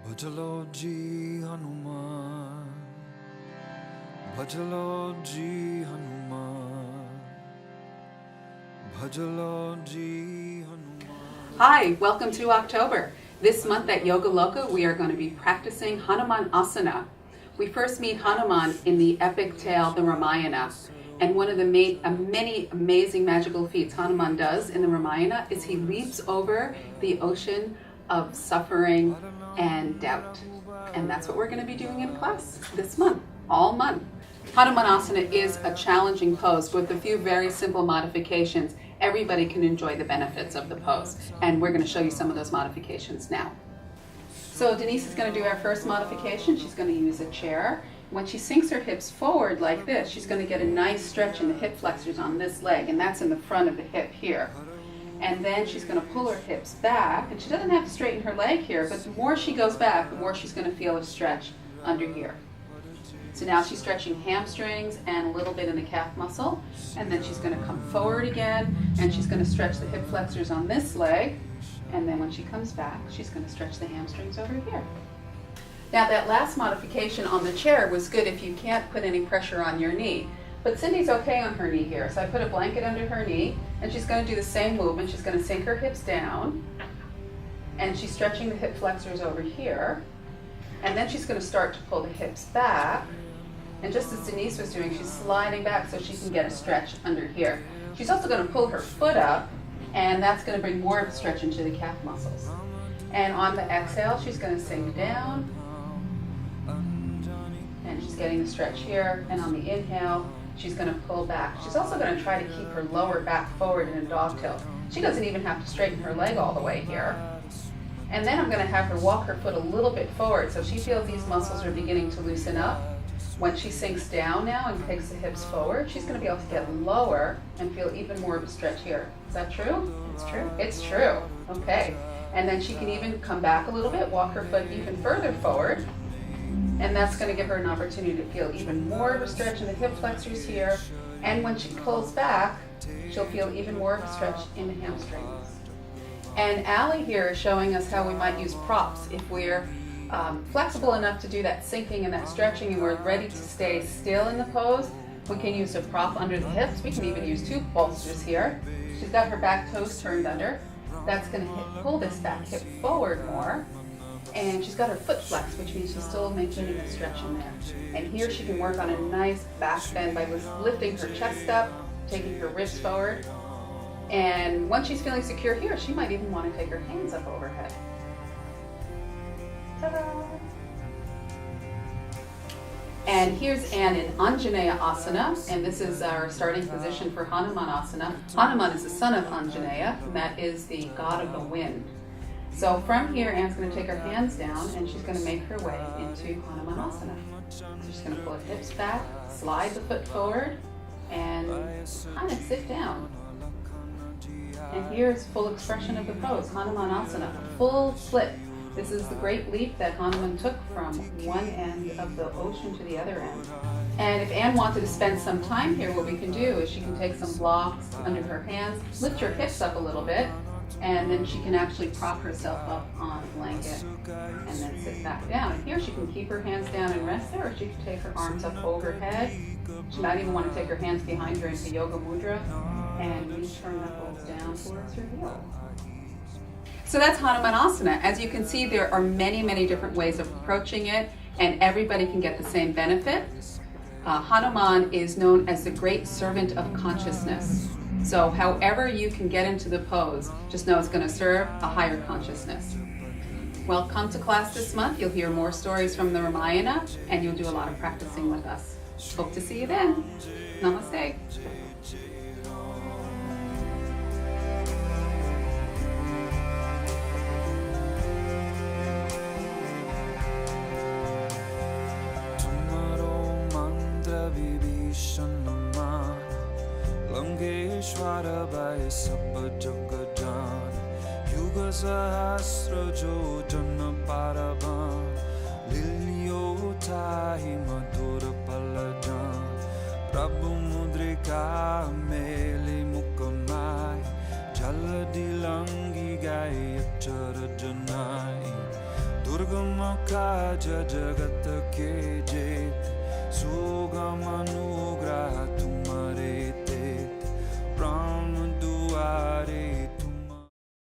भजलो ji Hanuman भजलो ji Hanuman भजलो ji Hanuman. Hi, welcome to October. This month at Yoga Loka, we are going to be practicing Hanuman Asana. We first meet Hanuman in the epic tale, the Ramayana. And one of the many amazing magical feats Hanuman does in the Ramayana is he leaps over the ocean of suffering and doubt. And that's what we're going to be doing in class this month, all month. Hanumanasana is a challenging pose with a few very simple modifications. Everybody can enjoy the benefits of the pose. And we're going to show you some of those modifications now. So Denise is going to do our first modification. She's going to use a chair. When she sinks her hips forward like this, she's going to get a nice stretch in the hip flexors on this leg, and that's in the front of the hip here. And then she's going to pull her hips back, and she doesn't have to straighten her leg here, but the more she goes back, the more she's going to feel a stretch under here. So now she's stretching hamstrings and a little bit in the calf muscle, and then she's going to come forward again, and she's going to stretch the hip flexors on this leg, and then when she comes back, she's going to stretch the hamstrings over here. Now that last modification on the chair was good if you can't put any pressure on your knee. But Cindy's okay on her knee here. So I put a blanket under her knee, and she's going to do the same movement. She's going to sink her hips down, and she's stretching the hip flexors over here. And then she's going to start to pull the hips back. And just as Denise was doing, she's sliding back so she can get a stretch under here. She's also going to pull her foot up, and that's going to bring more of a stretch into the calf muscles. And on the exhale, she's going to sink down. And she's getting the stretch here, and on the inhale, she's going to pull back. She's also going to try to keep her lower back forward in a dog tilt. She doesn't even have to straighten her leg all the way here. And then I'm going to have her walk her foot a little bit forward so she feels these muscles are beginning to loosen up. When she sinks down now and takes the hips forward, she's going to be able to get lower and feel even more of a stretch here. Is that true? It's true. It's true. Okay. And then she can even come back a little bit, walk her foot even further forward. And that's going to give her an opportunity to feel even more of a stretch in the hip flexors here. And when she pulls back, she'll feel even more of a stretch in the hamstrings. And Allie here is showing us how we might use props. If we're flexible enough to do that sinking and that stretching and we're ready to stay still in the pose, we can use a prop under the hips. We can even use two bolsters here. She's got her back toes turned under. That's going to pull this back hip forward more. And she's got her foot flexed, which means she's still maintaining a stretch in there. And here she can work on a nice back bend by lifting her chest up, taking her ribs forward. And once she's feeling secure here, she might even want to take her hands up overhead. Ta-da! And here's Anne in Anjaneya Asana, and this is our starting position for Hanuman Asana. Hanuman is the son of Anjaneya, and that is the god of the wind. So from here, Anne's going to take her hands down, and she's going to make her way into Hanumanasana. So she's going to pull her hips back, slide the foot forward, and kind of sit down. And here's full expression of the pose, Hanumanasana, a full flip. This is the great leap that Hanuman took from one end of the ocean to the other end. And if Anne wanted to spend some time here, what we can do is she can take some blocks under her hands, lift her hips up a little bit, and then she can actually prop herself up on a blanket and then sit back down. And here she can keep her hands down and rest there, or she can take her arms up overhead. She might even want to take her hands behind her into Yoga Mudra and reach her knuckles down towards her heel. So that's Hanumanasana. As you can see, there are many, many different ways of approaching it, and everybody can get the same benefit. Hanuman is known as the great servant of consciousness. So however you can get into the pose, just know it's going to serve a higher consciousness. Well, come to class this month. You'll hear more stories from the Ramayana, and you'll do a lot of practicing with us. Hope to see you then. Namaste. Lankeshwar भय सब जग जान युग सहस्र जो जन पारबान लीलियो ताहि मधुर पल जान प्रभु मुद्रिका मेली मुकमाय जल दिलंगी गाय अक्षर जनाय दुर्गम काज जगत के जेते